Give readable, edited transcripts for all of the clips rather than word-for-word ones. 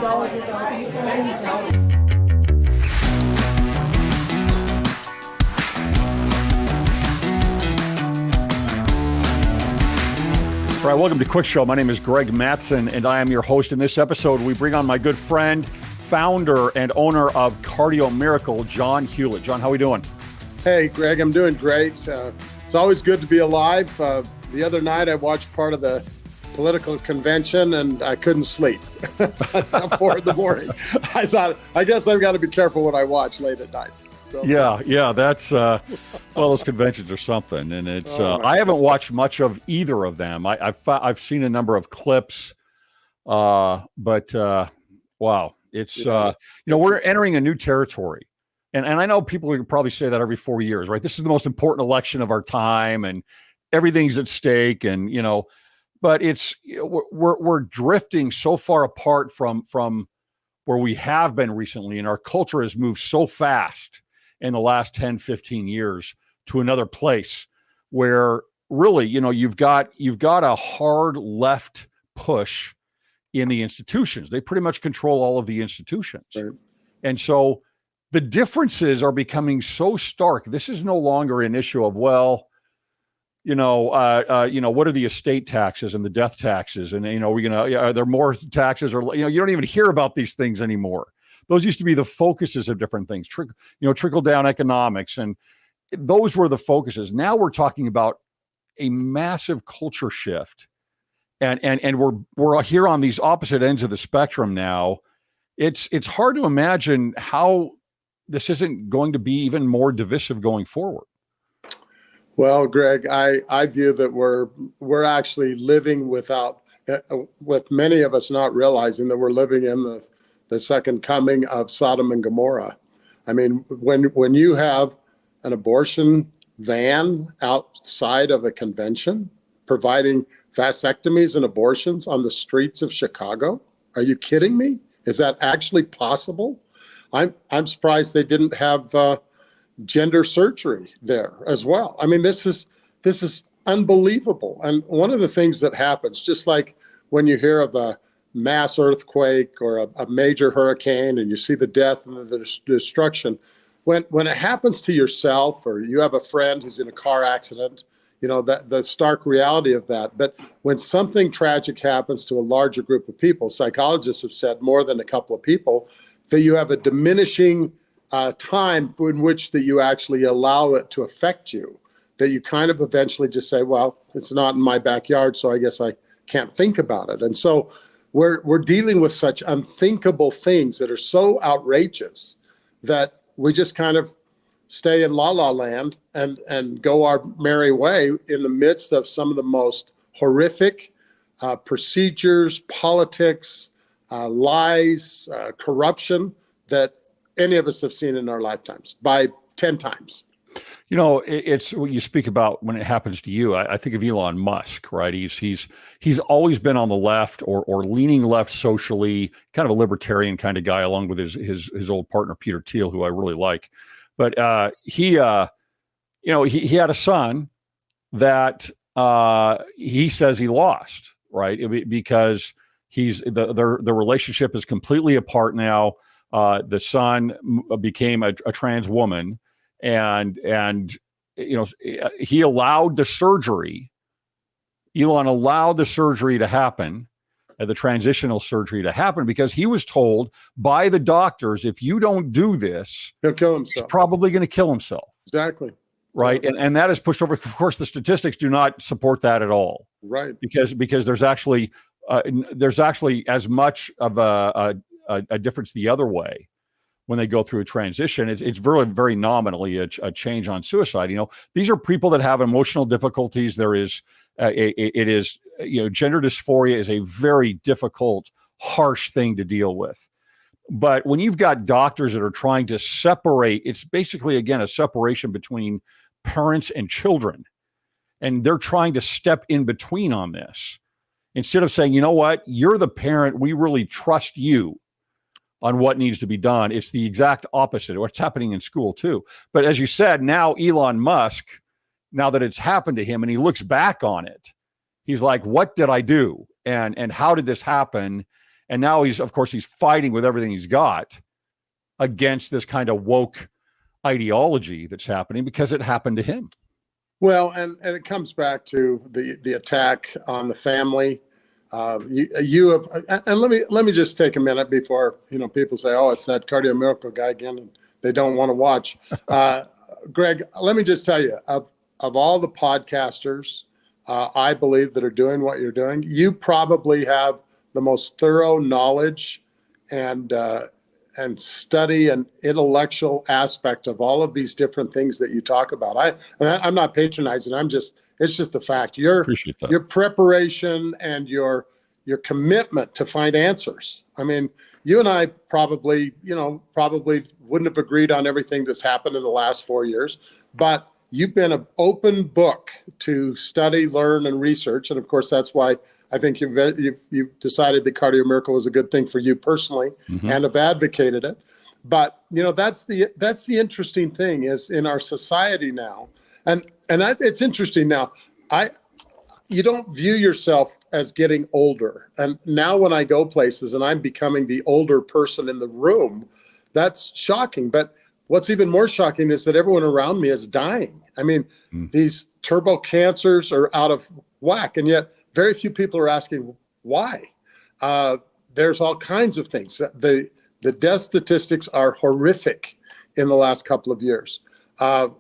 All right, welcome to Cwic Show. My name is Greg Mattson, and I am your host. In this episode, we bring on my good friend, founder and owner of Cardio Miracle, John Hewlett. John, how are we doing? Hey, Greg, I'm doing great. It's always good to be alive. The other night, I watched part of the political convention, and I couldn't sleep at 4 in the morning. I thought, I guess I've got to be careful what I watch late at night. So, yeah, that's, well, those conventions are something. And it's, I haven't watched much of either of them. I've seen a number of clips, but wow, it's, we're entering a new territory. And I know people can probably say that every 4 years, right? This is the most important election of our time and everything's at stake. And, but it's, we're drifting so far apart from where we have been recently. And our culture has moved so fast in the last 10, 15 years to another place where really, you've got a hard left push in the institutions. They pretty much control all of the institutions. Right. And so the differences are becoming so stark. This is no longer an issue of, well, what are the estate taxes and the death taxes? And, are there more taxes or, you don't even hear about these things anymore. Those used to be the focuses of different things, trickle down economics. And those were the focuses. Now we're talking about a massive culture shift. And we're here on these opposite ends of the spectrum now. It's hard to imagine how this isn't going to be even more divisive going forward. Well, Greg, I view that we're actually living without, with many of us not realizing that we're living in the second coming of Sodom and Gomorrah. I mean, when you have an abortion van outside of a convention providing vasectomies and abortions on the streets of Chicago, are you kidding me? Is that actually possible? I'm surprised they didn't have gender surgery there as well. I mean, this is unbelievable. And one of the things that happens, just like when you hear of a mass earthquake or a major hurricane and you see the death and the destruction, when it happens to yourself or you have a friend who's in a car accident, that the stark reality of that. But when something tragic happens to a larger group of people, psychologists have said more than a couple of people, that you have a diminishing time in which that you actually allow it to affect you, that you kind of eventually just say, well, it's not in my backyard, so I guess I can't think about it. And so we're dealing with such unthinkable things that are so outrageous that we just kind of stay in la-la land and go our merry way in the midst of some of the most horrific procedures, politics, lies, corruption that any of us have seen in our lifetimes by 10 times. It's what you speak about when it happens to you. I think of Elon Musk, right? He's always been on the left or leaning left socially, kind of a libertarian kind of guy, along with his old partner, Peter Thiel, who I really like. But he had a son that he says he lost, right? Because the relationship is completely apart now. The son became a trans woman. And he allowed the surgery. Elon allowed the surgery to happen, the transitional surgery to happen, because he was told by the doctors, if you don't do this, he'll kill himself. He's probably going to kill himself. Exactly. Right. And that is pushed over. Of course, the statistics do not support that at all. Right. Because there's actually as much of a difference the other way. When they go through a transition, it's very, very nominally a change on suicide. These are people that have emotional difficulties. There is, gender dysphoria is a very difficult, harsh thing to deal with. But when you've got doctors that are trying to separate, it's basically, again, a separation between parents and children. And they're trying to step in between on this. Instead of saying, you know what, you're the parent, we really trust you on what needs to be done. It's the exact opposite of what's happening in school too. But as you said, now Elon Musk, now that it's happened to him and he looks back on it, he's like, what did I do? And how did this happen? And now he's fighting with everything he's got against this kind of woke ideology that's happening because it happened to him. Well, and it comes back to the attack on the family. You have, and let me just take a minute before people say, "Oh, it's that Cardio Miracle guy again," and they don't want to watch. Greg, let me just tell you, of all the podcasters, I believe that are doing what you're doing, you probably have the most thorough knowledge and study and intellectual aspect of all of these different things that you talk about. I'm not patronizing. It's just a fact. Your preparation and your commitment to find answers. I mean, you and I probably wouldn't have agreed on everything that's happened in the last 4 years, but you've been an open book to study, learn, and research. And of course, that's why I think you've decided that Cardio Miracle was a good thing for you personally, and have advocated it. But that's the interesting thing is in our society now, and it's interesting now. You don't view yourself as getting older, and now when I go places and I'm becoming the older person in the room, that's shocking. But what's even more shocking is that everyone around me is dying. I mean, these turbo cancers are out of whack, and yet very few people are asking why. There's all kinds of things. The death statistics are horrific in the last couple of years.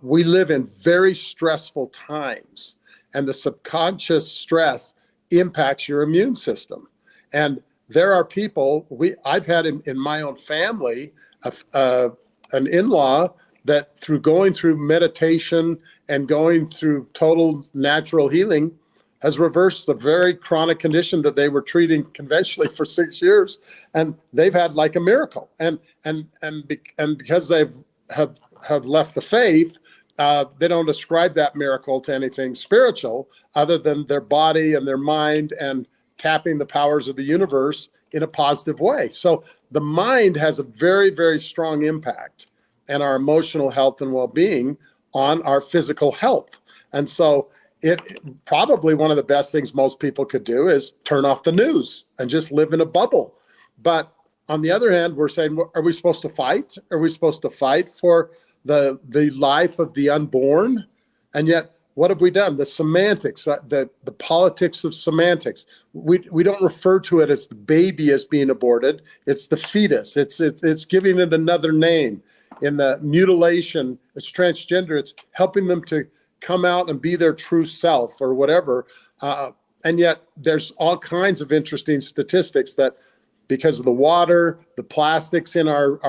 We live in very stressful times, and the subconscious stress impacts your immune system. And there are people, I've had in my own family, an in-law that through going through meditation and going through total natural healing has reversed the very chronic condition that they were treating conventionally for 6 years, and they've had like a miracle. And because they've have left the faith, they don't ascribe that miracle to anything spiritual other than their body and their mind and tapping the powers of the universe in a positive way. So the mind has a very, very strong impact and our emotional health and well-being on our physical health. And so it probably one of the best things most people could do is turn off the news and just live in a bubble. But on the other hand, we're saying, are we supposed to fight? Are we supposed to fight for the life of the unborn? And yet, what have we done? The semantics, the politics of semantics. We don't refer to it as the baby as being aborted. It's the fetus. It's giving it another name. In the mutilation, it's transgender. It's helping them to come out and be their true self or whatever. And yet there's all kinds of interesting statistics that because of the water, the plastics in our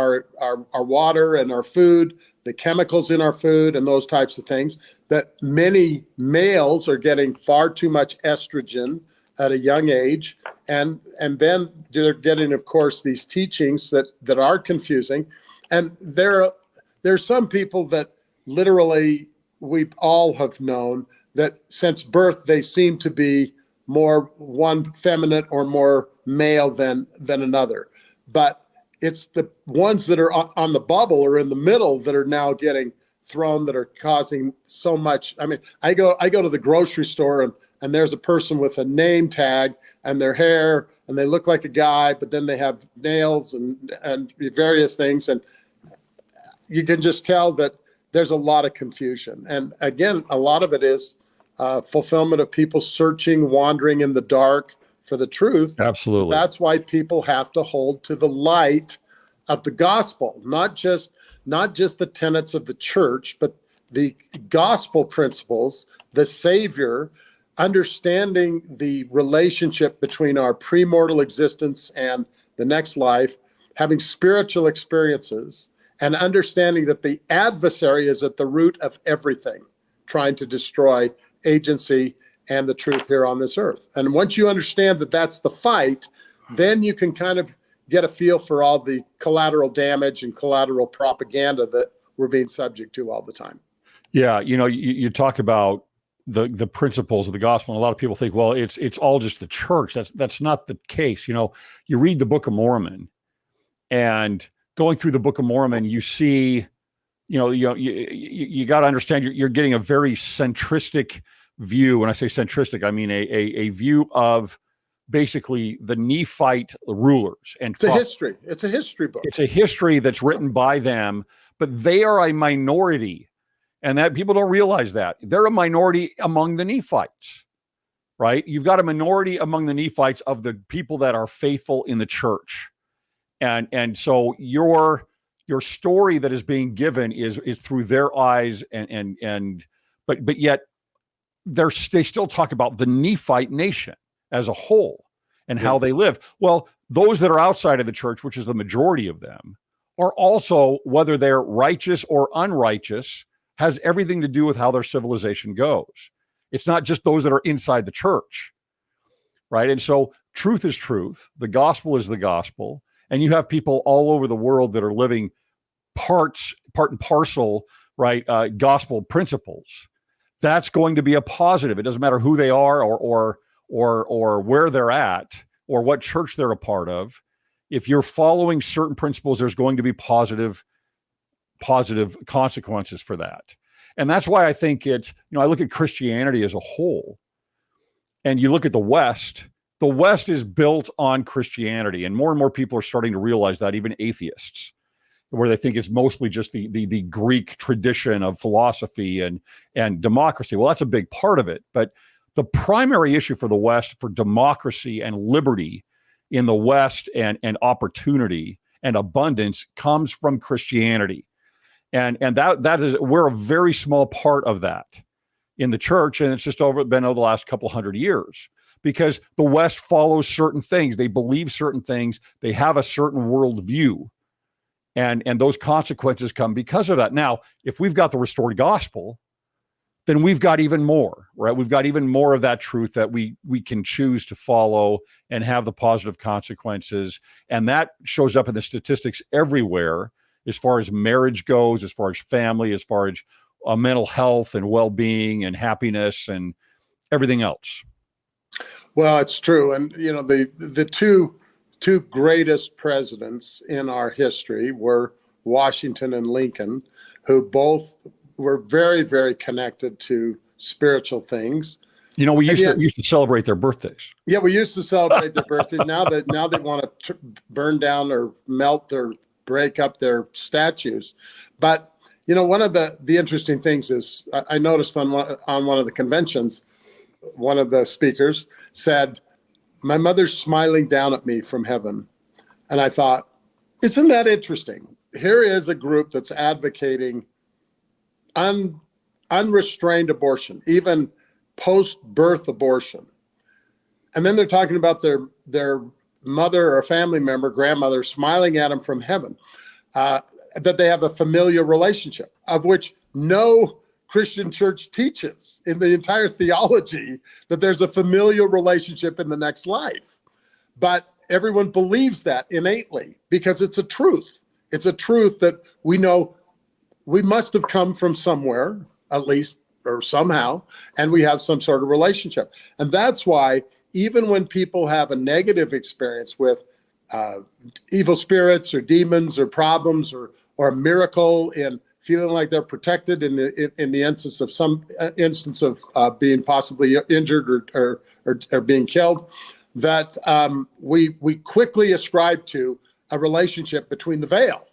water and our food, the chemicals in our food and those types of things, that many males are getting far too much estrogen at a young age. And then they're getting, of course, these teachings that are confusing. And there's some people that literally we all have known that since birth, they seem to be more one feminine or more male than another. But it's the ones that are on the bubble or in the middle that are now getting thrown, that are causing so much. I mean, I go to the grocery store and there's a person with a name tag and their hair and they look like a guy, but then they have nails and various things. And you can just tell that there's a lot of confusion. And again, a lot of it is fulfillment of people searching, wandering in the dark for the truth. Absolutely. That's why people have to hold to the light of the gospel, not just the tenets of the church, but the gospel principles, the Savior, understanding the relationship between our premortal existence and the next life, having spiritual experiences, and understanding that the adversary is at the root of everything, trying to destroy agency and the truth here on this earth. And once you understand that that's the fight, then you can kind of get a feel for all the collateral damage and collateral propaganda that we're being subject to all the time. Yeah, you talk about the principles of the gospel, and a lot of people think, well, it's all just the church. That's not the case. You read the Book of Mormon, and going through the Book of Mormon, you see, you got to understand you're getting a very centristic view. When I say centristic, I mean a view of basically the Nephite rulers. And it's a history. It's a history book. It's a history that's written by them, but they are a minority. And that people don't realize that. They're a minority among the Nephites, right? You've got a minority among the Nephites of the people that are faithful in the church. And so your story that is being given is through their eyes, but yet they still talk about the Nephite nation as a whole and how they live. Well, those that are outside of the church, which is the majority of them, are also, whether they're righteous or unrighteous, has everything to do with how their civilization goes. It's not just those that are inside the church, right? And so truth is truth. The gospel is the gospel. And you have people all over the world that are living part and parcel, right? Gospel principles. That's going to be a positive. It doesn't matter who they are or where they're at or what church they're a part of. If you're following certain principles, there's going to be positive consequences for that. And that's why I think I look at Christianity as a whole, and you look at the West is built on Christianity. And more people are starting to realize that, even atheists, where they think it's mostly just the Greek tradition of philosophy and democracy. Well, that's a big part of it. But the primary issue for the West, for democracy and liberty in the West and opportunity and abundance, comes from Christianity. And that is, we're a very small part of that in the church. And it's just been over the last couple hundred years, because the West follows certain things. They believe certain things. They have a certain worldview. And those consequences come because of that. Now, if we've got the restored gospel, then we've got even more, right? We've got even more of that truth that we can choose to follow and have the positive consequences. And that shows up in the statistics everywhere, as far as marriage goes, as far as family, as far as mental health and well-being and happiness and everything else. Well, it's true. And, the two greatest presidents in our history were Washington and Lincoln, who both were very, very connected to spiritual things. We used to celebrate their birthdays. Yeah, we used to celebrate their birthdays. Now they want to burn down or melt or break up their statues. But one of the interesting things is I noticed on one of the conventions, one of the speakers said, "My mother's smiling down at me from heaven." And I thought, isn't that interesting? Here is a group that's advocating unrestrained abortion, even post-birth abortion. And then they're talking about their mother or family member, grandmother, smiling at them from heaven, that they have a familial relationship, of which no Christian church teaches in the entire theology, that there's a familial relationship in the next life. But everyone believes that innately because it's a truth. It's a truth that we know we must have come from somewhere, at least, or somehow, and we have some sort of relationship. And that's why even when people have a negative experience with evil spirits or demons or problems or a miracle in feeling like they're protected in the instance of some instance of being possibly injured or being killed, that we quickly ascribe to a relationship between the veil.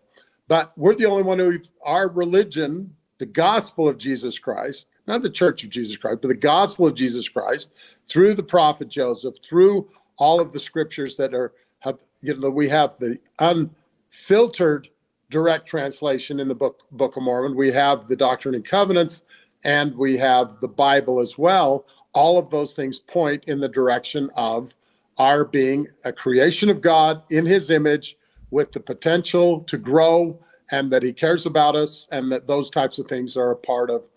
But we're the only one our religion, the gospel of Jesus Christ, not the Church of Jesus Christ, but the gospel of Jesus Christ, through the prophet Joseph, through all of the scriptures that we have the unfiltered direct translation in the Book of Mormon. We have the Doctrine and Covenants, and we have the Bible as well. All of those things point in the direction of our being a creation of God in his image, with the potential to grow, and that he cares about us, and that those types of things are a part of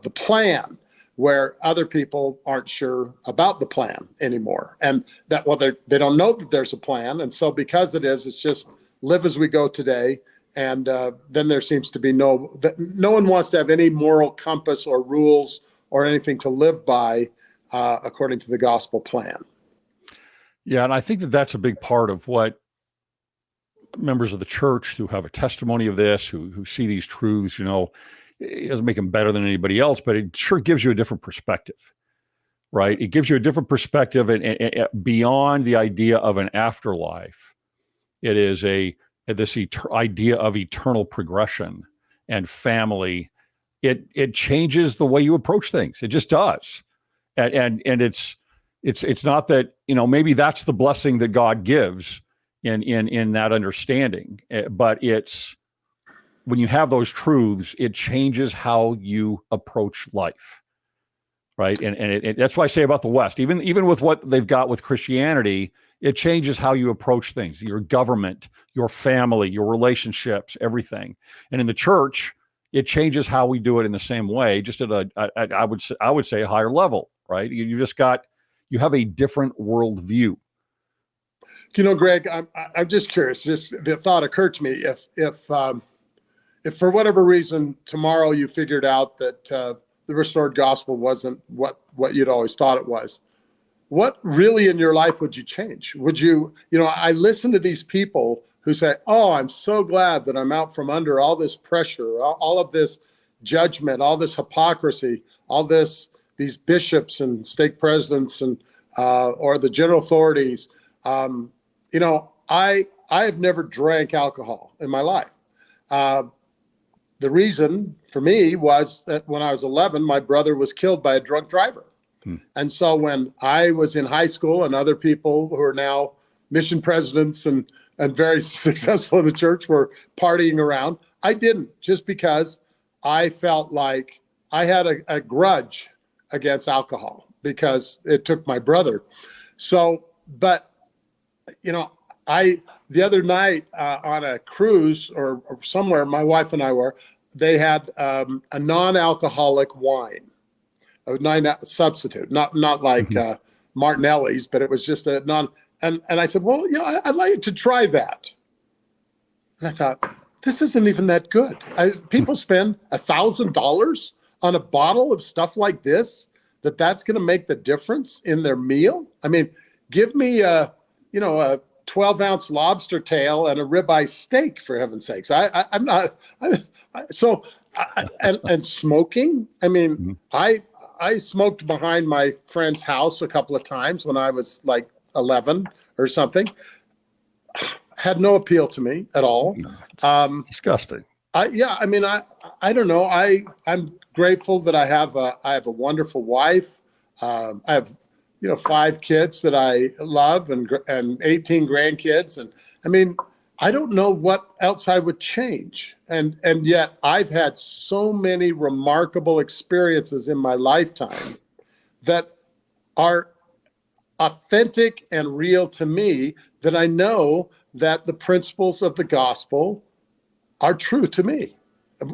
the plan, where other people aren't sure about the plan anymore. And that, they don't know that there's a plan. And so because it's just live as we go today. And then there seems to be no one wants to have any moral compass or rules or anything to live by according to the gospel plan. Yeah, and I think that's a big part of what members of the church who have a testimony of this, who see these truths, it doesn't make them better than anybody else, but it sure gives you a different perspective, right? It gives you a different perspective and beyond the idea of an afterlife. It is this idea of eternal progression and family. It changes the way you approach things. It just does. And it's not that, maybe that's the blessing that God gives in that understanding, but it's when you have those truths, it changes how you approach life, right? And that's why I say about the West, even with what they've got with Christianity, it changes how you approach things, your government, your family, your relationships, everything. And in the church, it changes how we do it in the same way, just at I would say a higher level, right? You have a different worldview. Greg, I'm just curious. Just the thought occurred to me: if for whatever reason tomorrow you figured out that the restored gospel wasn't what you'd always thought it was, what really in your life would you change? Would you, I listen to these people who say, "Oh, I'm so glad that I'm out from under all this pressure, all of this judgment, all this hypocrisy, all these bishops and stake presidents and or the general authorities." I have never drank alcohol in my life. The reason for me was that when I was 11, my brother was killed by a drunk driver. And so when I was in high school and other people who are now mission presidents and very successful in the church were partying around, I didn't, just because I felt like I had a grudge against alcohol because it took my brother. So, but, the other night on a cruise or somewhere, my wife and I they had a non-alcoholic wine, a substitute, not like Martinelli's, but it was just a non. And I said, well, I'd like to try that. And I thought, this isn't even that good. People spend $1,000 on a bottle of stuff like this, that's going to make the difference in their meal. I mean, give me a 12-ounce lobster tail and a ribeye steak, for heaven's sakes. I'm not. And smoking. I mean, I smoked behind my friend's house a couple of times when I was like 11 or something. Had no appeal to me at all. Disgusting. I don't know. I'm grateful that I have a wonderful wife. I have 5 kids that I love and 18 grandkids. And I mean, I don't know what else I would change. And yet I've had so many remarkable experiences in my lifetime that are authentic and real to me, that I know that the principles of the gospel are true to me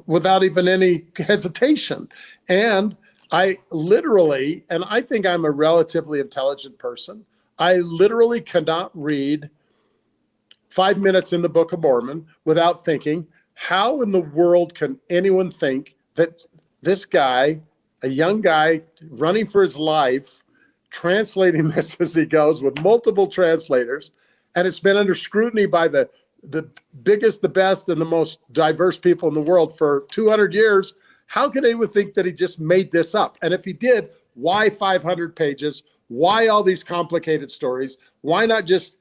without even any hesitation. And I literally, and I think I'm a relatively intelligent person, I literally cannot read 5 minutes in the Book of Mormon without thinking, how in the world can anyone think that this guy, a young guy running for his life, translating this as he goes with multiple translators, and it's been under scrutiny by the biggest, the best, and the most diverse people in the world for 200 years, how can anyone think that he just made this up? And if he did, why 500 pages? Why all these complicated stories? Why not just,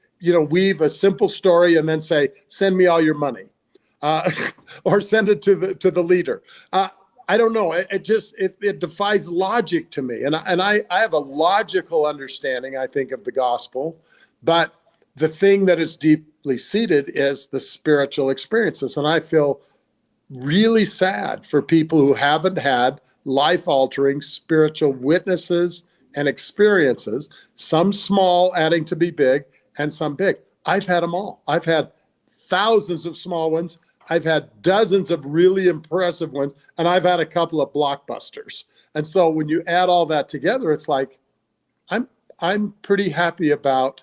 weave a simple story and then say, send me all your money, or send it to the leader? I don't know. It defies logic to me. And I have a logical understanding, I think, of the gospel. But the thing that is deeply seated is the spiritual experiences. And I feel really sad for people who haven't had life-altering spiritual witnesses and experiences, some small adding to be big and some big. I've had them all. I've had thousands of small ones. I've had dozens of really impressive ones, and I've had a couple of blockbusters. And so when you add all that together, it's like, I'm pretty happy about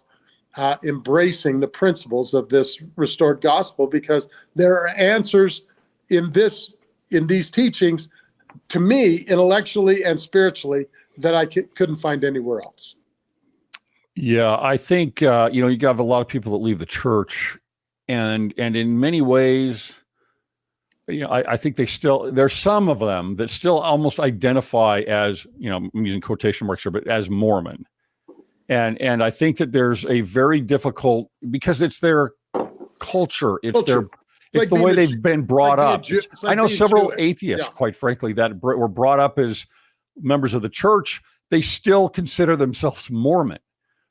embracing the principles of this restored gospel, because there are answers in these teachings, to me, intellectually and spiritually, that I couldn't find anywhere else. Yeah, I think, you have a lot of people that leave the church, and in many ways, I think there's some of them that still almost identify as, I'm using quotation marks here, but as Mormon. And I think that there's a very difficult, because it's their culture. It's like the way they've been brought up. I know several atheists, quite frankly, that were brought up as members of the church. They still consider themselves Mormon,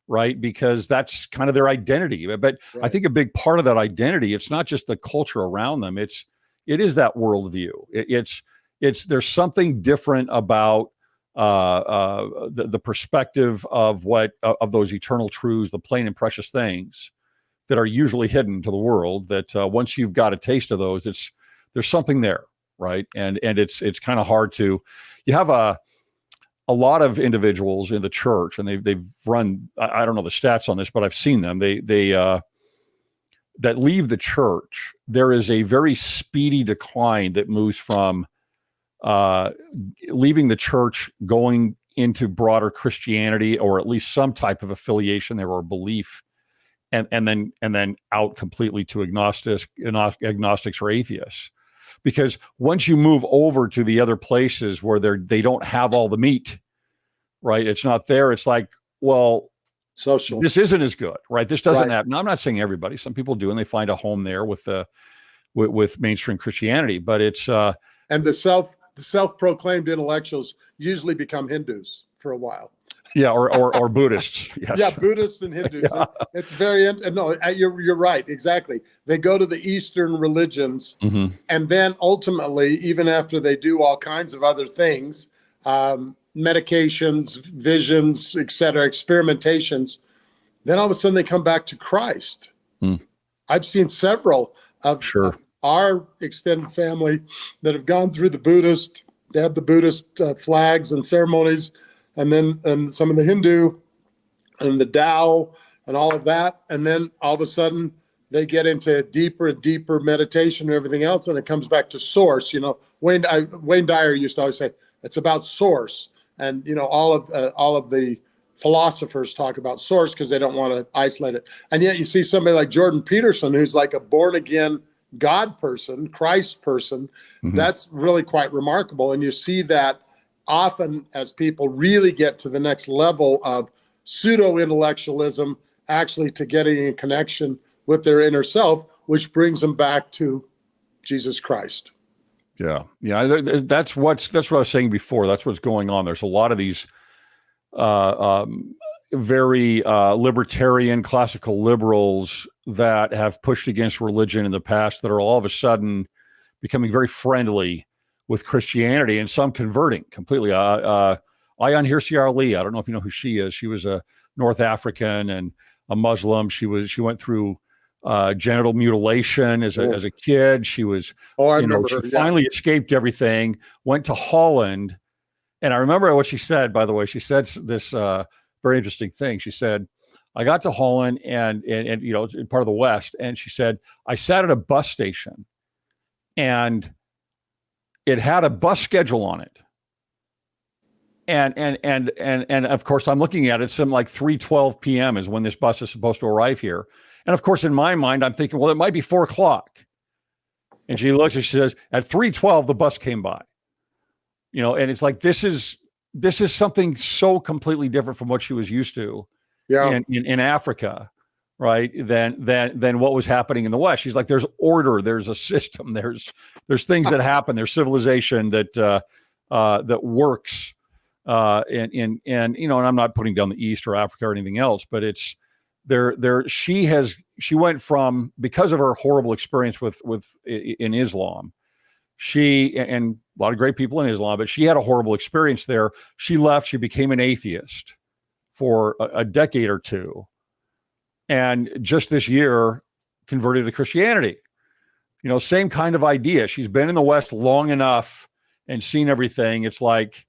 right? Because that's kind of their identity. But I think a big part of that identity, it's not just the culture around them. It is that worldview. There's something different about the perspective of of those eternal truths, the plain and precious things that are usually hidden to the world, that once you've got a taste of those, there's something there, right? And it's kind of hard to, you have a lot of individuals in the church, and they've run, I don't know the stats on this, but I've seen them. They that leave the church. There is a very speedy decline that moves from leaving the church, going into broader Christianity, or at least some type of affiliation there or belief, and then out completely to agnostics or atheists. Because once you move over to the other places where they don't have all the meat, right? It's not there. It's like, well, this isn't as good, right? This doesn't happen. Now, I'm not saying everybody. Some people do, and they find a home there with mainstream Christianity. But it's and the self-proclaimed intellectuals usually become Hindus for a while. Yeah, or Buddhists. Yes. Yeah, Buddhists and Hindus. Yeah. It's very no. You're right. Exactly. They go to the Eastern religions, and then ultimately, even after they do all kinds of other things, medications, visions, etc., experimentations, then all of a sudden they come back to Christ. I've seen several of our extended family that have gone through the Buddhist. They have the Buddhist flags and ceremonies. And some of the Hindu and the Tao and all of that. And then all of a sudden they get into deeper and deeper meditation and everything else. And it comes back to source. Wayne Dyer used to always say, it's about source. And, all of the philosophers talk about source because they don't want to isolate it. And yet you see somebody like Jordan Peterson, who's like a born again God person, Christ person. That's really quite remarkable. And you see that often as people really get to the next level of pseudo-intellectualism, actually to getting in connection with their inner self, which brings them back to Jesus Christ. Yeah. That's what I was saying before. That's what's going on. There's a lot of these very libertarian, classical liberals that have pushed against religion in the past that are all of a sudden becoming very friendly with Christianity, and some converting completely. Ayaan Hirsi Ali, I don't know if you know who she is. She was a North African and a Muslim. She went through genital mutilation as a kid. She was, she finally escaped everything, went to Holland. And I remember what she said, by the way. She said this very interesting thing. She said, I got to Holland and it's part of the West. And she said, I sat at a bus station and it had a bus schedule on it. And of course I'm looking at it, some like 3:12 p.m. is when this bus is supposed to arrive here. And of course, in my mind, I'm thinking, well, it might be 4 o'clock. And she looks and she says, at 3:12, the bus came by. And it's like, this is something so completely different from what she was used to in Africa, right? Than what was happening in the West. She's like, there's order, there's a system, there's things that happen, there's civilization that works. And I'm not putting down the East or Africa or anything else, but it's there. She went from, because of her horrible experience in Islam, and a lot of great people in Islam, but she had a horrible experience there. She left, she became an atheist for a decade or two. And just this year converted to Christianity. Same kind of idea. She's been in the West long enough and seen everything. It's like,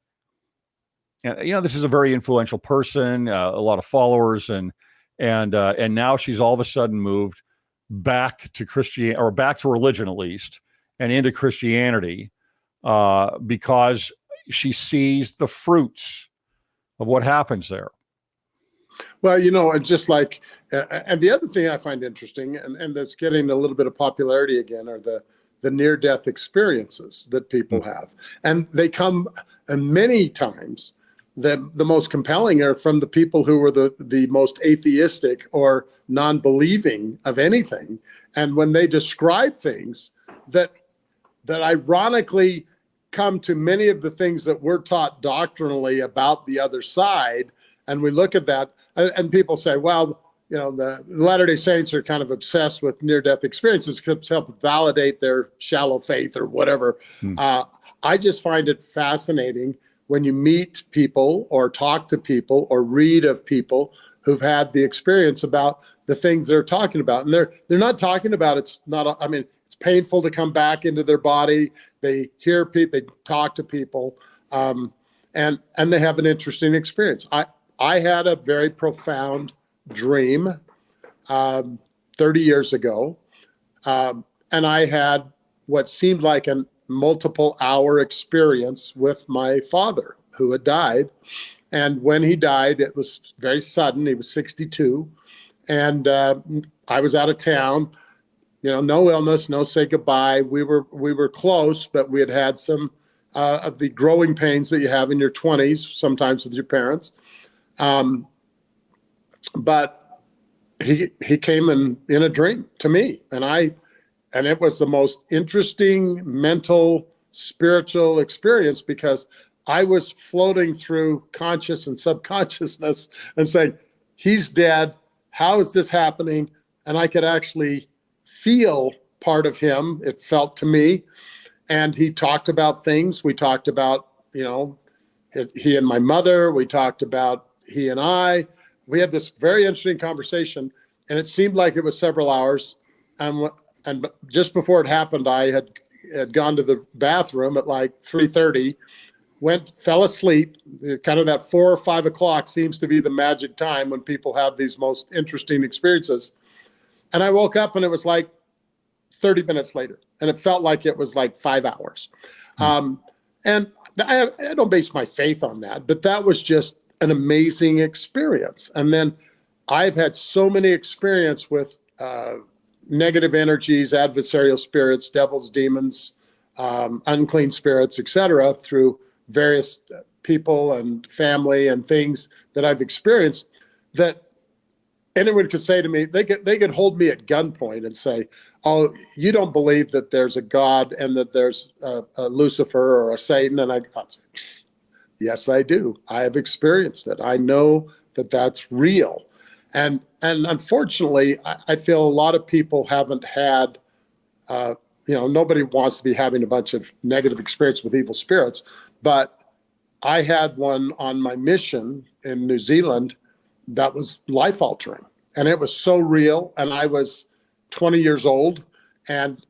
this is a very influential person, a lot of followers, and now she's all of a sudden moved back to Christianity, or back to religion at least, and into Christianity, because she sees the fruits of what happens there. Well, it's just and the other thing I find interesting, and that's getting a little bit of popularity again, are the the near-death experiences that people have. And they come, and many times, the most compelling are from the people who were the most atheistic or non-believing of anything. And when they describe things that ironically come to many of the things that we're taught doctrinally about the other side, and we look at that, and people say, well, the Latter-day Saints are kind of obsessed with near-death experiences because it helps validate their shallow faith or whatever. I just find it fascinating when you meet people or talk to people or read of people who've had the experience about the things they're talking about. And they're not talking about, it's painful to come back into their body. They hear people, they talk to people, and they have an interesting experience. I had a very profound dream 30 years ago, and I had what seemed like a multiple hour experience with my father who had died. And when he died, it was very sudden. He was 62, and I was out of town. No illness, no say goodbye. We were close, but we had some of the growing pains that you have in your 20s, sometimes with your parents. But he came in a dream to me, and it was the most interesting mental, spiritual experience, because I was floating through conscious and subconsciousness and saying, he's dead. How is this happening? And I could actually feel part of him, it felt to me. And he talked about things. We talked about, he and my mother. We talked about he and I. We had this very interesting conversation, and it seemed like it was several hours. And just before it happened, I had gone to the bathroom at like 3:30, fell asleep. Kind of that 4 or 5 o'clock seems to be the magic time when people have these most interesting experiences. And I woke up and it was like 30 minutes later, and it felt like it was like 5 hours. And I don't base my faith on that, but that was just an amazing experience. And then I've had so many experience with negative energies, adversarial spirits, devils, demons, unclean spirits, etc., through various people and family and things that I've experienced, that anyone could say to me, they could hold me at gunpoint and say, oh, you don't believe that there's a God and that there's a Lucifer or a Satan? And I'd say, yes, I do. I have experienced it. I know that that's real. And unfortunately, I feel a lot of people haven't had, nobody wants to be having a bunch of negative experience with evil spirits. But I had one on my mission in New Zealand that was life altering. And it was so real. And I was 20 years old, and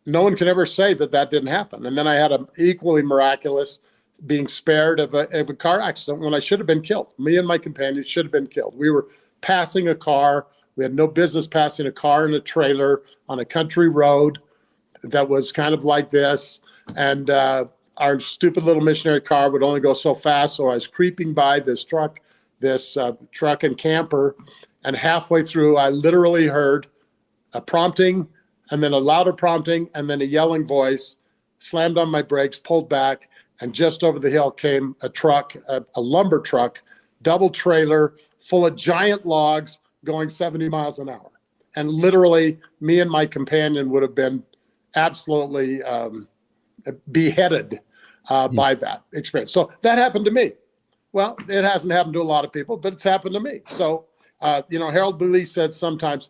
no one can ever say that didn't happen. And then I had an equally miraculous being spared of a car accident when I should have been killed. Me and my companion should have been killed. We were passing a car. We had no business passing a car in a trailer on a country road that was kind of like this. And our stupid little missionary car would only go so fast. So I was creeping by this truck and camper. And halfway through, I literally heard a prompting, and then a louder prompting, and then a yelling voice, slammed on my brakes, pulled back, and just over the hill came a truck, a lumber truck, double trailer, full of giant logs going 70 miles an hour. And literally, me and my companion would have been absolutely beheaded by that experience. So that happened to me. Well, it hasn't happened to a lot of people, but it's happened to me. So, Harold Booley said sometimes,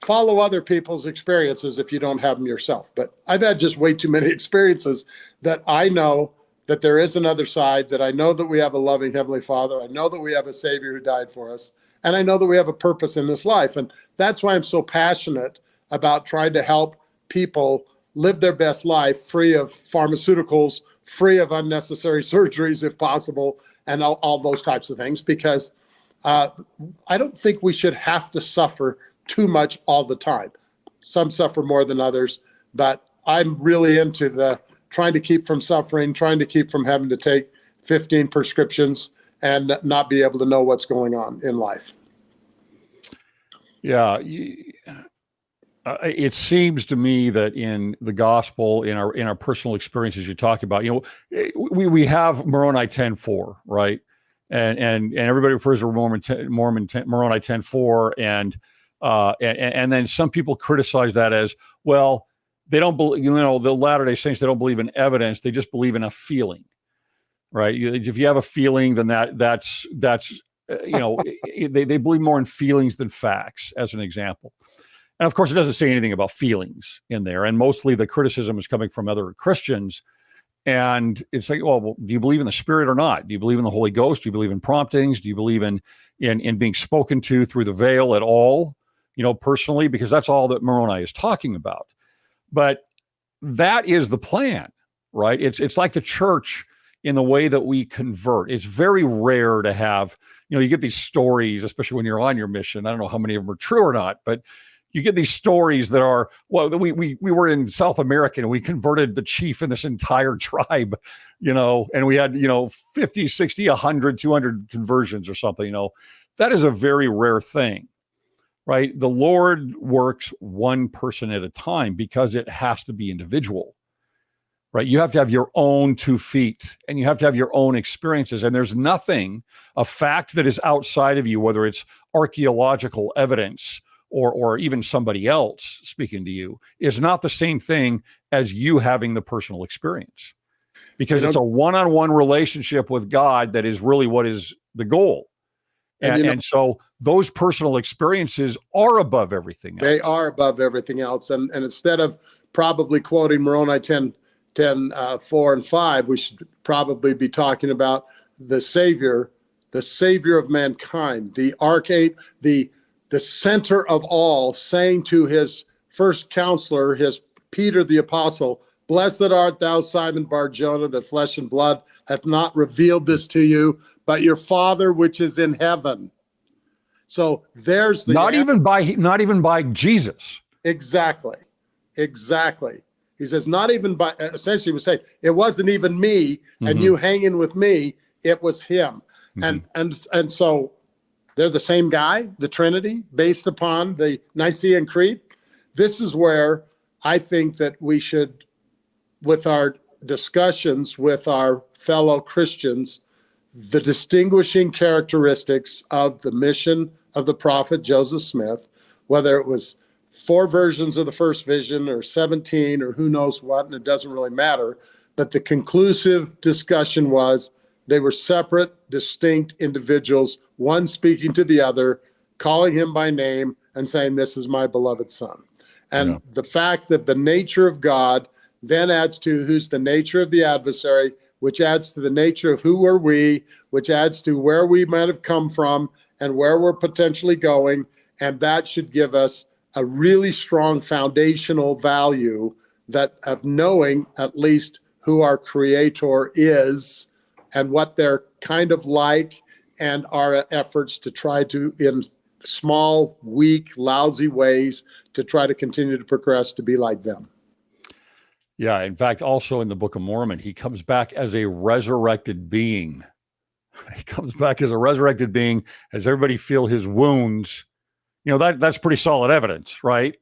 follow other people's experiences if you don't have them yourself. But I've had just way too many experiences that I know that there is another side, that I know that we have a loving Heavenly Father. I know that we have a Savior who died for us. And I know that we have a purpose in this life. And that's why I'm so passionate about trying to help people live their best life free of pharmaceuticals, free of unnecessary surgeries if possible, and all those types of things, because I don't think we should have to suffer too much all the time. Some suffer more than others, but I'm really into trying to keep from suffering, trying to keep from having to take 15 prescriptions and not be able to know what's going on in life. Yeah. it seems to me that in the gospel, in our personal experiences, you talk about, we have Moroni 10:4, right? And everybody refers to Moroni 10:4, and then some people criticize that as, well, they don't believe, the Latter-day Saints, they don't believe in evidence, they just believe in a feeling, right? If you have a feeling, then that's they believe more in feelings than facts, as an example. And of course, it doesn't say anything about feelings in there. And mostly the criticism is coming from other Christians. And it's like, well, do you believe in the Spirit or not? Do you believe in the Holy Ghost? Do you believe in promptings? Do you believe in being spoken to through the veil at all, personally? Because that's all that Moroni is talking about. But that is the plan, right? It's like the church in the way that we convert. It's very rare to have, you get these stories, especially when you're on your mission. I don't know how many of them are true or not, but you get these stories that are, well, we were in South America and we converted the chief in this entire tribe, and we had, 50, 60, 100, 200 conversions or something, that is a very rare thing, right? The Lord works one person at a time because it has to be individual, right? You have to have your own 2 feet and you have to have your own experiences. And there's nothing, a fact that is outside of you, whether it's archaeological evidence or even somebody else speaking to you, is not the same thing as you having the personal experience, because it's a one-on-one relationship with God that is really what is the goal. And so those personal experiences are above everything else. They are above everything else. And instead of probably quoting Moroni 10:4 and 5, we should probably be talking about the Savior of mankind, the archangel, the center of all, saying to his first counselor, his Peter the apostle, "Blessed art thou, Simon Bar-Jonah, that flesh and blood hath not revealed this to you, but your Father which is in heaven." So there's the not even by Jesus. Exactly. He says, not even by, essentially, he was saying, it wasn't even me and you hanging with me, it was him. And so they're the same guy, the Trinity, based upon the Nicene Creed. This is where I think that we should, with our discussions with our fellow Christians, the distinguishing characteristics of the mission of the prophet Joseph Smith, whether it was 4 versions of the first vision or 17 or who knows what, and it doesn't really matter. But the conclusive discussion was they were separate, distinct individuals, one speaking to the other, calling him by name and saying, "This is my beloved son." And the fact that the nature of God then adds to who's the nature of the adversary, which adds to the nature of who are we, which adds to where we might have come from and where we're potentially going. And that should give us a really strong foundational value that of knowing at least who our creator is and what they're kind of like, and our efforts to try to, in small, weak, lousy ways, to try to continue to progress to be like them. Yeah, in fact, also in the Book of Mormon, he comes back as a resurrected being. He comes back as a resurrected being. Has everybody feel his wounds? That's pretty solid evidence, right?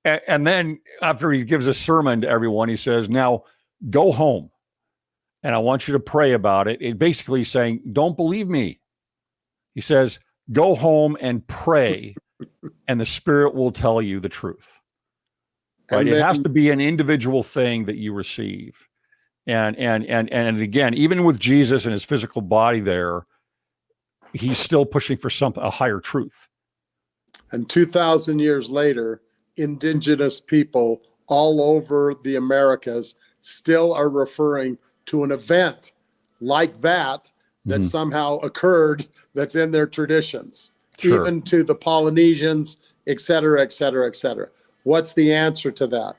And then after he gives a sermon to everyone, he says, "Now go home, and I want you to pray about it." It basically saying, don't believe me. He says, go home and pray, and the Spirit will tell you the truth. Right? It has to be an individual thing that you receive. And again, even with Jesus and his physical body there, he's still pushing for a higher truth. And 2,000 years later, indigenous people all over the Americas still are referring to an event like that somehow occurred, that's in their traditions, even to the Polynesians, et cetera, et cetera, et cetera. What's the answer to that?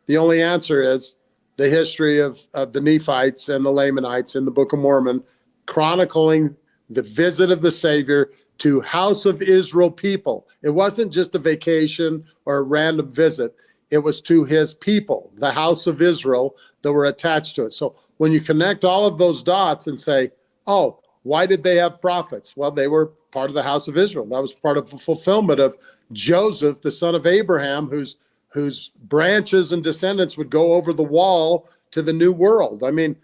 The only answer is the history of the Nephites and the Lamanites in the Book of Mormon, chronicling the visit of the Savior to House of Israel people. It wasn't just a vacation or a random visit. It was to his people, the House of Israel, that were attached to it. So when you connect all of those dots and say, oh, why did they have prophets? Well, they were part of the house of Israel. That was part of the fulfillment of Joseph, the son of Abraham, whose branches and descendants would go over the wall to the new world. I mean,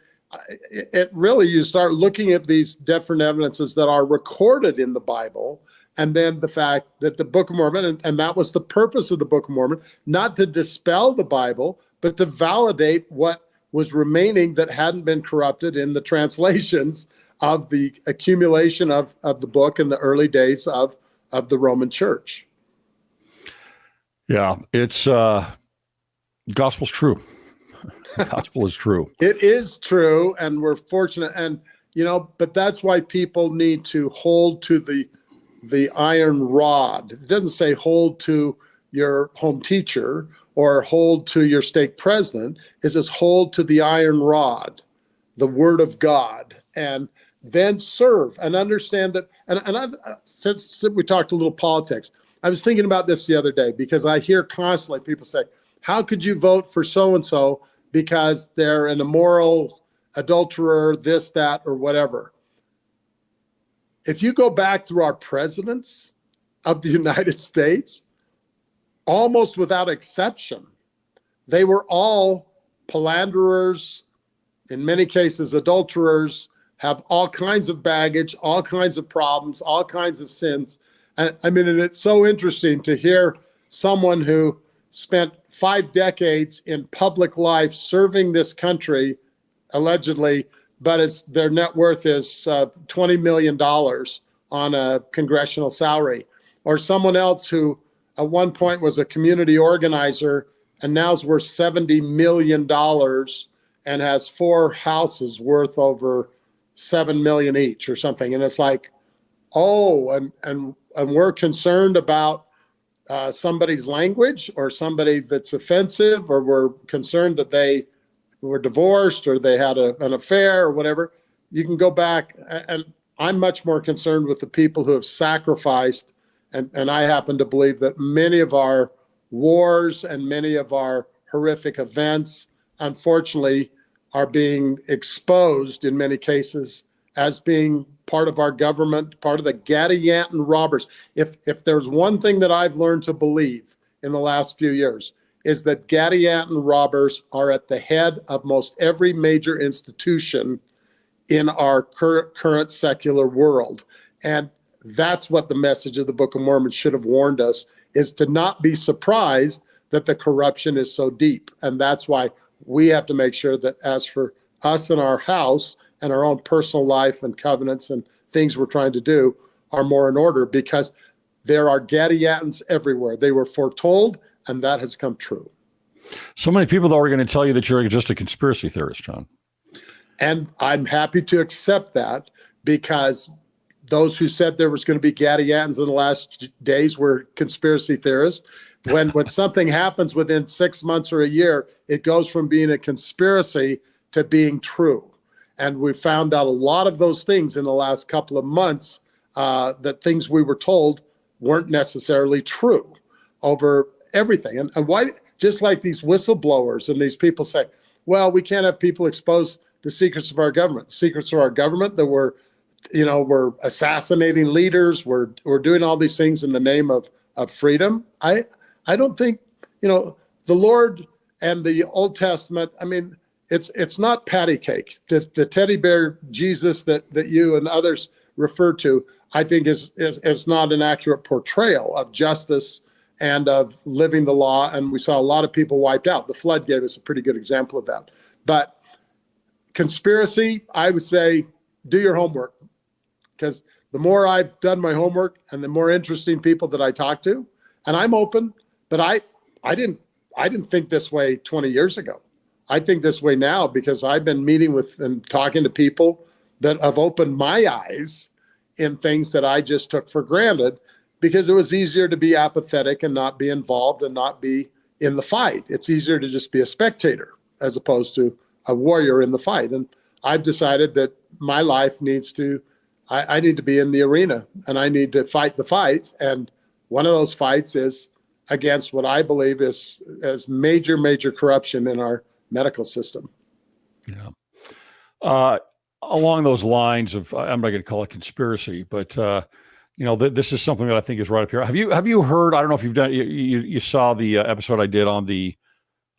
it really, you start looking at these different evidences that are recorded in the Bible, and then the fact that the Book of Mormon, and that was the purpose of the Book of Mormon, not to dispel the Bible, but to validate what was remaining that hadn't been corrupted in the translations of the accumulation of the book in the early days of the Roman Church. Yeah, it's gospel's true. Gospel is true. It is true, and we're fortunate, and but that's why people need to hold to the iron rod. It doesn't say hold to your home teacher or hold to your stake president. It says hold to the iron rod, the Word of God, and then serve and understand that. And since we talked a little politics, I was thinking about this the other day because I hear constantly people say, "How could you vote for so and so because they're an immoral adulterer, this, that, or whatever?" If you go back through our presidents of the United States, almost without exception, they were all philanderers, in many cases adulterers, have all kinds of baggage, all kinds of problems, all kinds of sins. And I mean, and it's so interesting to hear someone who spent 5 decades in public life serving this country, allegedly, but their net worth is $20 million on a congressional salary. Or someone else who at one point was a community organizer and now is worth $70 million and has 4 houses worth over $7 million each or something. And it's like, oh, and we're concerned about somebody's language or somebody that's offensive, or we're concerned that they were divorced or they had an affair or whatever. You can go back, and I'm much more concerned with the people who have sacrificed. And I happen to believe that many of our wars and many of our horrific events, unfortunately, are being exposed in many cases as being part of our government, part of the Gadianton robbers. If there's one thing that I've learned to believe in the last few years, is that Gadianton robbers are at the head of most every major institution in our current secular world. And that's what the message of the Book of Mormon should have warned us, is to not be surprised that the corruption is so deep. And that's why we have to make sure that as for us and our house and our own personal life and covenants and things we're trying to do are more in order, because there are Gadiantons everywhere. They were foretold, and that has come true. So many people, though, are going to tell you that you're just a conspiracy theorist, John. And I'm happy to accept that, because those who said there was going to be Gadiantons in the last days were conspiracy theorists. When something happens within 6 months or a year, it goes from being a conspiracy to being true. And we found out a lot of those things in the last couple of months, that things we were told weren't necessarily true over everything. And why, just like these whistleblowers and these people say, well, we can't have people expose the secrets of our government. The secrets of our government that we're assassinating leaders, we're doing all these things in the name of freedom. I don't think, the Lord and the Old Testament, I mean, it's not patty cake. The teddy bear Jesus that you and others refer to, I think is not an accurate portrayal of justice and of living the law. And we saw a lot of people wiped out. The flood gave us a pretty good example of that. But conspiracy, I would say, do your homework, because the more I've done my homework and the more interesting people that I talk to, and I'm open, but I didn't think this way 20 years ago. I think this way now because I've been meeting with and talking to people that have opened my eyes in things that I just took for granted, because it was easier to be apathetic and not be involved and not be in the fight. It's easier to just be a spectator as opposed to a warrior in the fight. And I've decided that my life needs to, I need to be in the arena, and I need to fight the fight. And one of those fights is against what I believe is major, major corruption in our medical system. Yeah. Along those lines of, I'm not going to call it conspiracy, but this is something that I think is right up here. Have you heard? I don't know if you've done. You saw the episode I did on the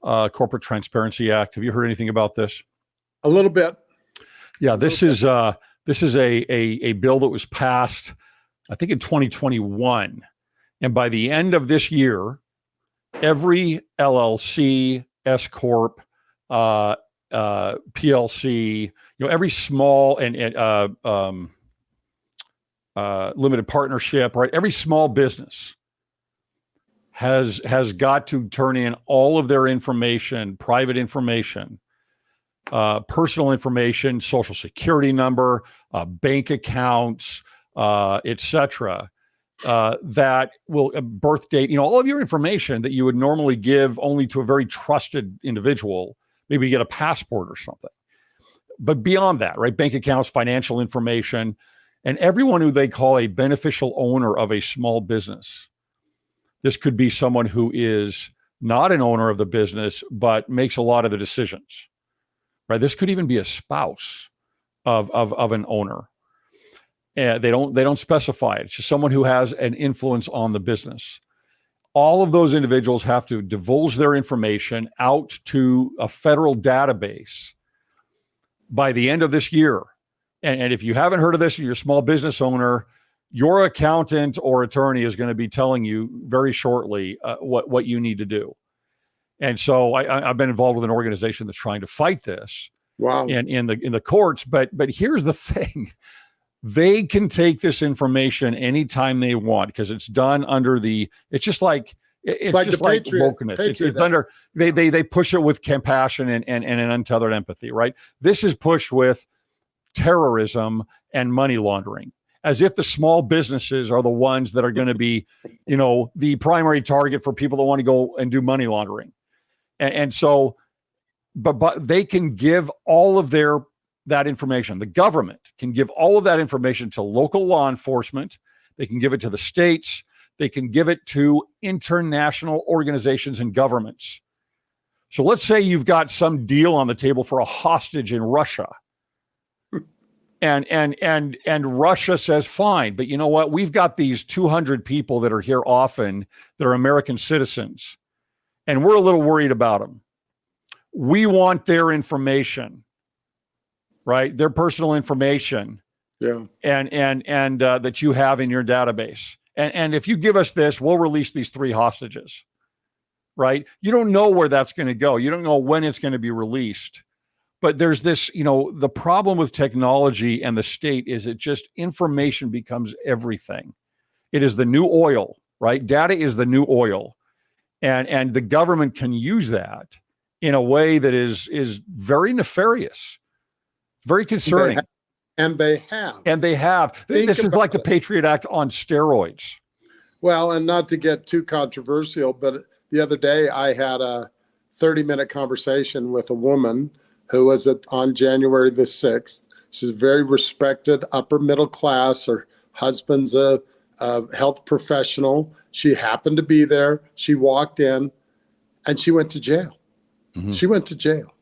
Corporate Transparency Act. Have you heard anything about this? A little bit. Yeah, this is a bill that was passed, I think, in 2021, and by the end of this year, every LLC, S corp, PLC, every small and limited partnership, right? Every small business has got to turn in all of their information, private information, personal information, social security number, bank accounts, etc. That will birth date, all of your information that you would normally give only to a very trusted individual, maybe you get a passport or something. But beyond that, right? Bank accounts, financial information, and everyone who they call a beneficial owner of a small business. This could be someone who is not an owner of the business, but makes a lot of the decisions, right? This could even be a spouse of an owner. And they don't specify it. It's just someone who has an influence on the business. All of those individuals have to divulge their information out to a federal database by the end of this year. And if you haven't heard of this, you're a small business owner, your accountant or attorney is going to be telling you very shortly what you need to do. And so I've been involved with an organization that's trying to fight this. Wow. in the courts. But here's the thing. They can take this information anytime they want because it's done under it's just like wokeness. It's under they push it with compassion and an untethered empathy, right? This is pushed with terrorism and money laundering, as if the small businesses are the ones that are going to be, the primary target for people that want to go and do money laundering. And so, but they can give all of that information. The government can give all of that information to local law enforcement. They can give it to the states. They can give it to international organizations and governments. So let's say you've got some deal on the table for a hostage in Russia. And Russia says, fine, but you know what? We've got these 200 people that are here often that are American citizens, and we're a little worried about them. We want their information, right? Their personal information. Yeah. And that you have in your database. And if you give us this, we'll release these 3 hostages, right? You don't know where that's going to go. You don't know when it's going to be released. But there's this, the problem with technology and the state is information becomes everything. It is the new oil, right? Data is the new oil. And the government can use that in a way that is very nefarious, very concerning. And they have. This is like the Patriot Act on steroids. Well, and not to get too controversial, but the other day I had a 30-minute conversation with a woman who was on January the 6th. She's very respected, upper middle class. Her husband's a health professional. She happened to be there. She walked in and she went to jail. Mm-hmm. She went to jail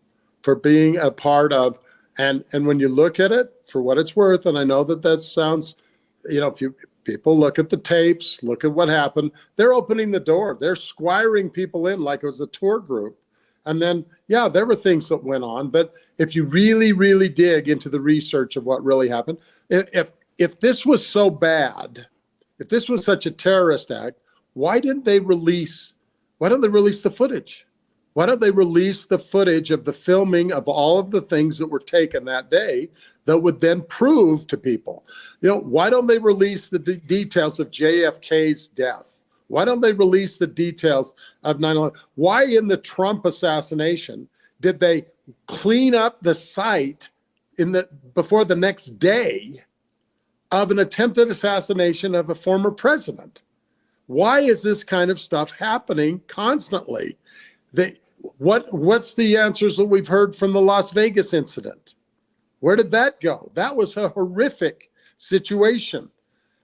for being a part of, and when you look at it for what it's worth, and I know that sounds, if people look at the tapes, look at what happened, they're opening the door. They're squiring people in like it was a tour group. And then, yeah, there were things that went on. But if you really, really dig into the research of what really happened, if this was so bad, if this was such a terrorist act, why don't they release the footage? Why don't they release the footage of the filming of all of the things that were taken that day that would then prove to people? Why don't they release the details of JFK's death? Why don't they release the details of 9/11? Why in the Trump assassination did they clean up the site before the next day of an attempted assassination of a former president? Why is this kind of stuff happening constantly? What's the answers that we've heard from the Las Vegas incident? Where did that go? That was a horrific situation.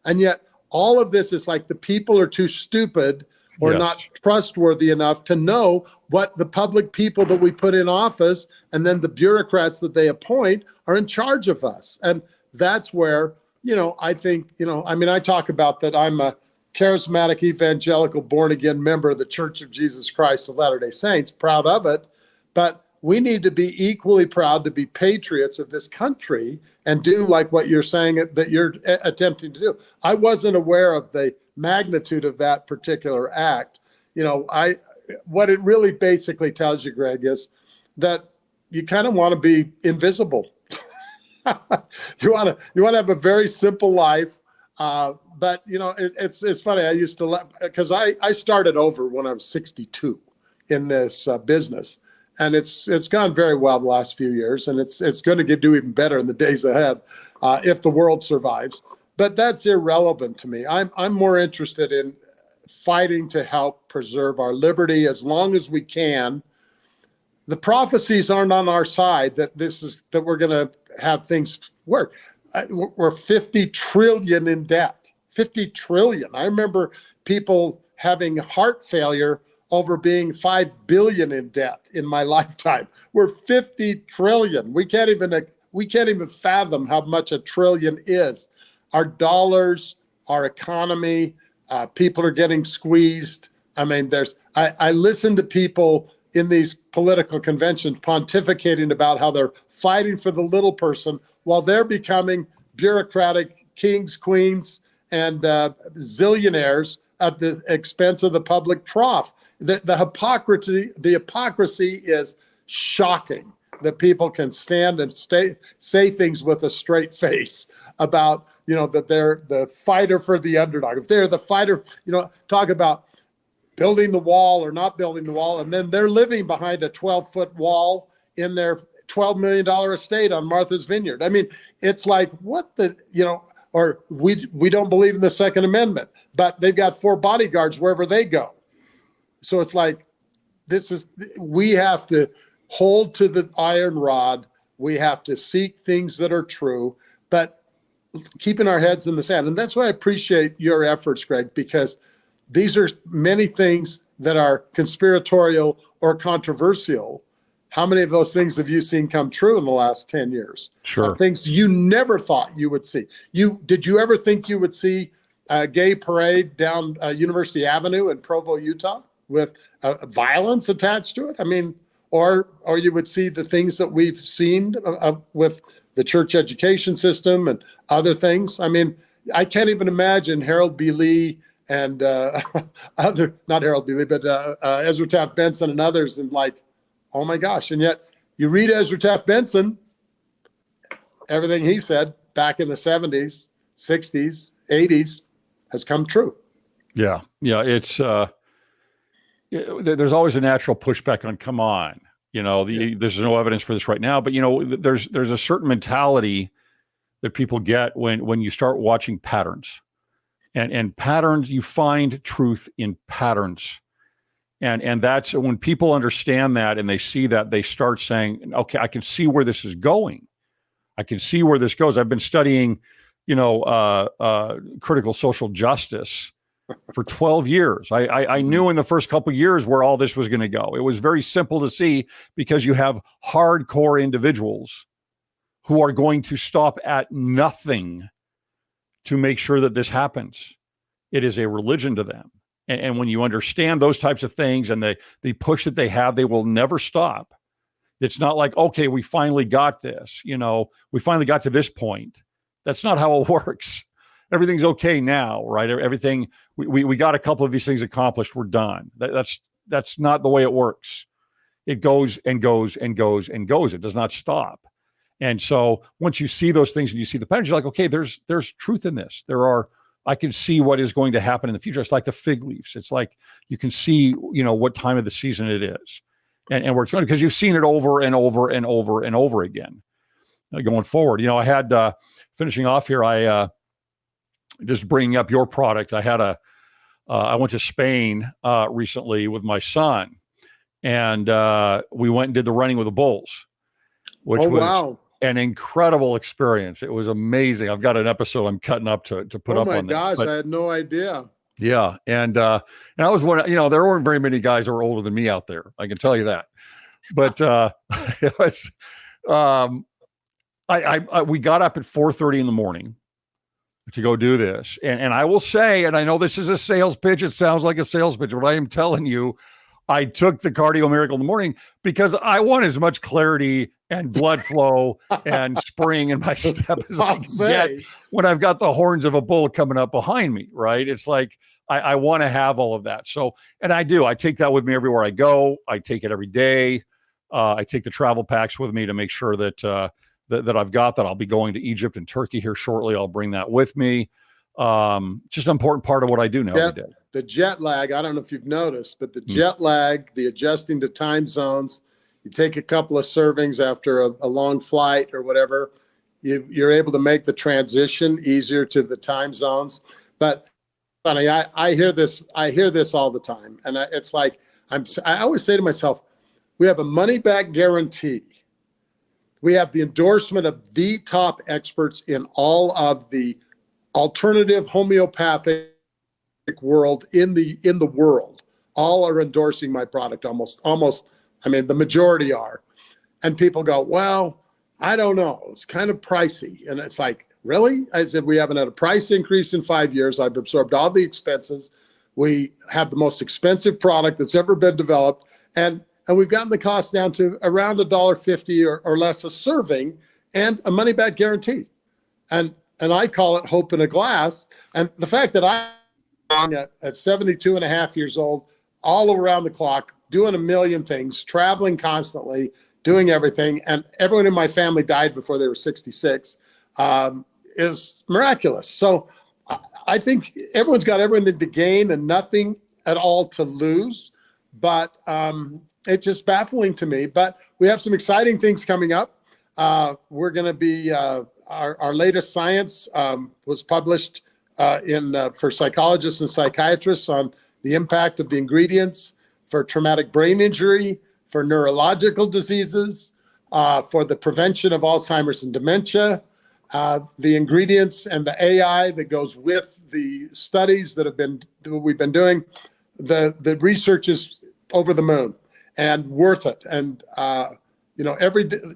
And yet all of this is like the people are too stupid or not trustworthy enough to know what the public people that we put in office and then the bureaucrats that they appoint are in charge of us. And that's where I think, I mean, I talk about that I'm a charismatic evangelical born again member of the Church of Jesus Christ of Latter-day Saints, proud of it. But we need to be equally proud to be patriots of this country and do like what you're saying that you're attempting to do. I wasn't aware of the magnitude of that particular act. What it really basically tells you, Greg, is that you kind of want to be invisible. You want to have a very simple life. But it's funny. I used to, because I started over when I was 62 in this business, and it's gone very well the last few years, and it's going to do even better in the days ahead if the world survives. But that's irrelevant to me. I'm more interested in fighting to help preserve our liberty as long as we can. The prophecies aren't on our side that we're going to have things work. We're 50 trillion in debt. 50 trillion. I remember people having heart failure over being 5 billion in debt in my lifetime. We're 50 trillion. We can't even fathom how much a trillion is. Our dollars, our economy, people are getting squeezed. I mean, I listen to people in these political conventions pontificating about how they're fighting for the little person while they're becoming bureaucratic kings, queens, and zillionaires at the expense of the public trough. The hypocrisy is shocking that people can stand and say things with a straight face about, that they're the fighter for the underdog. If they're the fighter, talk about building the wall or not building the wall, and then they're living behind a 12-foot wall in their $12 million estate on Martha's Vineyard. I mean, it's like, or we don't believe in the Second Amendment, but they've got 4 bodyguards wherever they go. So it's like, we have to hold to the iron rod. We have to seek things that are true, but keeping our heads in the sand. And that's why I appreciate your efforts, Greg, because these are many things that are conspiratorial or controversial. How many of those things have you seen come true in the last 10 years? Sure. Things you never thought you would see. Did you ever think you would see a gay parade down University Avenue in Provo, Utah, with violence attached to it? I mean, or you would see the things that we've seen with the church education system and other things. I mean, I can't even imagine Harold B. Lee and not Harold B. Lee, but Ezra Taft Benson and others, and like, oh my gosh. And yet you read Ezra Taft Benson, everything he said back in the 70s, 60s, 80s has come true. Yeah. Yeah. It's, there's always a natural pushback on, come on, there's no evidence for this right now, but there's a certain mentality that people get when you start watching patterns, and patterns, you find truth in patterns. And that's when people understand that and they see that, they start saying, okay, I can see where this is going. I can see where this goes. I've been studying, critical social justice for 12 years. I knew in the first couple of years where all this was going to go. It was very simple to see because you have hardcore individuals who are going to stop at nothing to make sure that this happens. It is a religion to them. And when you understand those types of things and the push that they have, they will never stop. It's not like, okay, we finally got this, we finally got to this point. That's not how it works. Everything's okay now, right? Everything, we got a couple of these things accomplished. We're done. That's not the way it works. It goes and goes and goes and goes. It does not stop. And so once you see those things and you see the patterns, you're like, okay, there's truth in this. I can see what is going to happen in the future. It's like the fig leaves. It's like you can see, what time of the season it is, and where it's going, because you've seen it over and over and over and over again going forward. I had finishing off here. I just bringing up your product. I went to Spain recently with my son, and we went and did the running with the bulls, which was wow. An incredible experience. It was amazing. I've got an episode I'm cutting up to put up on this. Oh my gosh, I had no idea. Yeah. And I was one, there weren't very many guys that were older than me out there. I can tell you that. But it was, we got up at 4:30 in the morning. to go do this. And I will say, and I know this is a sales pitch, it sounds like a sales pitch, but I am telling you, I took the Cardio Miracle in the morning because I want as much clarity and blood flow and spring in my step as I can get when I've got the horns of a bull coming up behind me, right? It's like, I want to have all of that. So, and I do, I take that with me everywhere I go. I take it every day. I take the travel packs with me to make sure that, that I've got that. I'll be going to Egypt and Turkey here shortly. I'll bring that with me. Just an important part of what I do now every day. The jet lag, I don't know if you've noticed, but the jet lag, the adjusting to time zones, you take a couple of servings after a long flight or whatever, you're able to make the transition easier to the time zones. But funny, I hear this all the time. And it's like, I always say to myself, we have a money back guarantee. We have the endorsement of the top experts in all of the alternative homeopathic world in the world. All are endorsing my product almost. I mean, the majority are. And people go, well, I don't know. It's kind of pricey. And it's like, really? I said, we haven't had a price increase in 5 years. I've absorbed all the expenses. We have the most expensive product that's ever been developed. And we've gotten the cost down to around $1.50 or less a serving and a money back guarantee. And I call it hope in a glass. And the fact that I'm at 72 and a half years old, all around the clock, doing a million things, traveling constantly, doing everything, and everyone in my family died before they were 66, is miraculous. So I think everyone's got everything to gain and nothing at all to lose. But it's just baffling to me. But we have some exciting things coming up. We're going to be, our latest science was published for psychologists and psychiatrists on the impact of the ingredients for traumatic brain injury, for neurological diseases, for the prevention of Alzheimer's and dementia, the ingredients and the AI that goes with the studies that we've been doing. The research is over the moon and worth it. And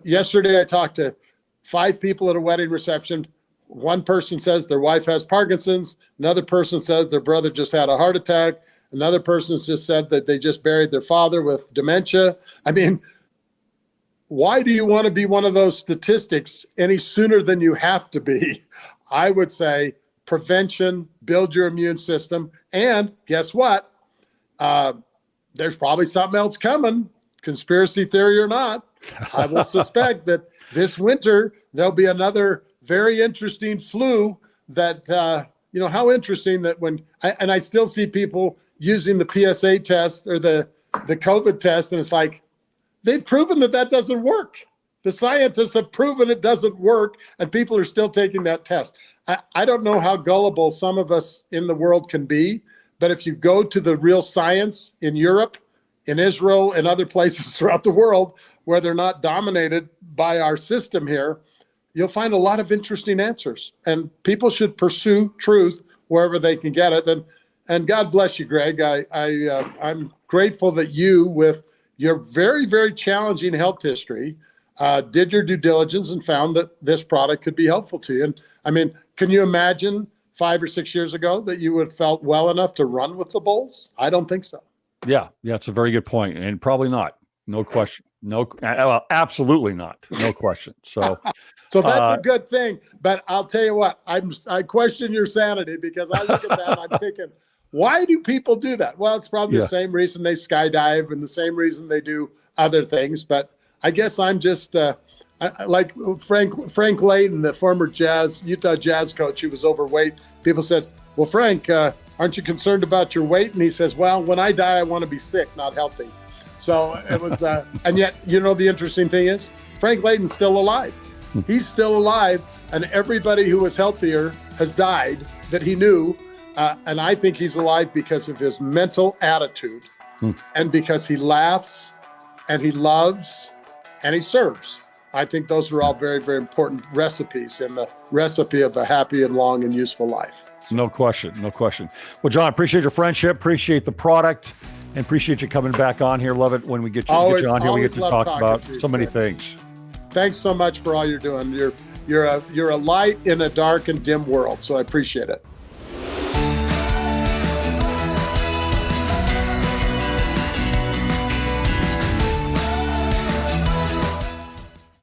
yesterday I talked to 5 people at a wedding reception. One person says their wife has Parkinson's. Another person says their brother just had a heart attack. Another person's just said that they just buried their father with dementia. I mean, why do you want to be one of those statistics any sooner than you have to be? I would say prevention, build your immune system. And guess what? There's probably something else coming, conspiracy theory or not. I will suspect that this winter, there'll be another very interesting flu that, how interesting that I still see people using the PSA test or the COVID test. And it's like, they've proven that doesn't work. The scientists have proven it doesn't work, and people are still taking that test. I don't know how gullible some of us in the world can be, but if you go to the real science in Europe, in Israel, and other places throughout the world where they're not dominated by our system here, you'll find a lot of interesting answers. And people should pursue truth wherever they can get it. And God bless you, Greg. I'm grateful that you, with your very, very challenging health history, did your due diligence and found that this product could be helpful to you. And I mean, can you imagine 5 or 6 years ago that you would have felt well enough to run with the bulls? I don't think so. Yeah, it's a very good point, and probably not. No question. Well, absolutely not. No question. So, so that's a good thing. But I'll tell you what, I question your sanity, because I look at that and I'm thinking, why do people do that? Well, it's probably the same reason they skydive and the same reason they do other things. But I guess I'm just like Frank Layton, the former Utah Jazz coach, who was overweight. People said, well, Frank, aren't you concerned about your weight? And he says, well, when I die, I want to be sick, not healthy. So it was, and yet, the interesting thing is, Frank Layton's still alive. He's still alive, and everybody who was healthier has died that he knew. And I think he's alive because of his mental attitude and because he laughs and he loves and he serves. I think those are all very, very important recipes in the recipe of a happy and long and useful life. No question. No question. Well, John, appreciate your friendship, appreciate the product, and appreciate you coming back on here. Love it when we get you on here. We get to talk about so many things. Thanks so much for all you're doing. you're a light in a dark and dim world. So I appreciate it.